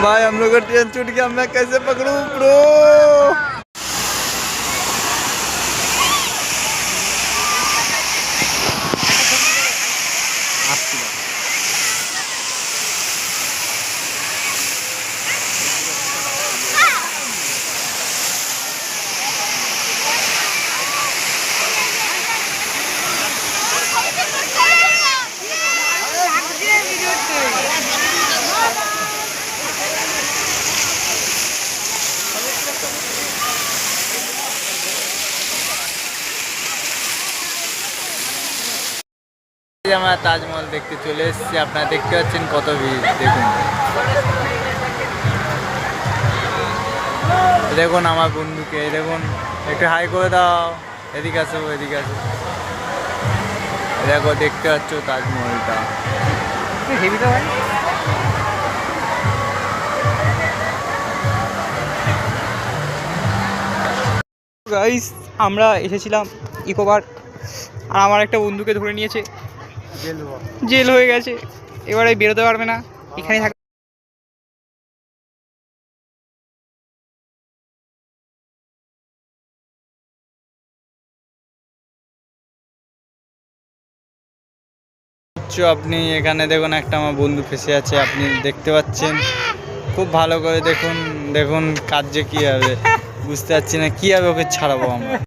भाई हम लोग का ट्रेन छूट गया, मैं कैसे पकड़ूं ब्रो। আমরা তাজমহল দেখতে চলে এসেছি, আপনারা দেখতে পাচ্ছেন কত ভিড়। দেখুন দেখুন আমার বন্ধুকে, দেখুন একটু হাই করে দাও, এদিকে আসো এদিকে আসো। দেখো দেখতে পাচ্ছ তাজমহলটা। গাইস আমরা এসেছিলাম ইকো পার্ক, আর আমার একটা বন্ধুকে ধরে নিয়েছে, জেল হয়ে গেছে, এবারে বেরোতে পারবে না, এখানেই থাকবে। আপনি এখানে দেখুন একটা আমার বন্ধু ফেসে আছে, আপনি দেখতে পাচ্ছেন খুব ভালো করে দেখুন। দেখুন কাজ যে কী হবে বুঝতে পারছি না, কী হবে ওকে ছাড়াবো আমরা।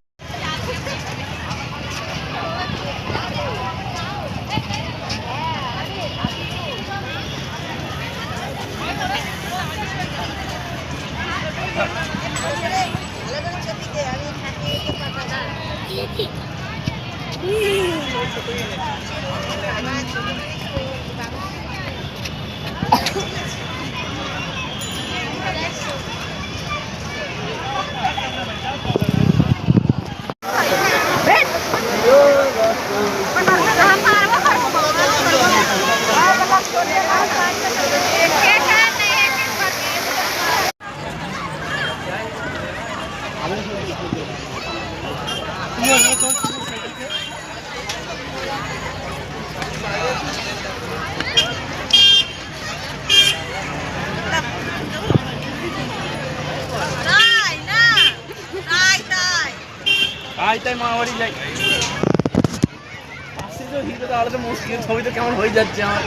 তাই মামাবাড়ি যাই আসছে তো হিরো, তাহলে তো মুশকিল। ছবিটা কেমন হয়ে যাচ্ছে আমার।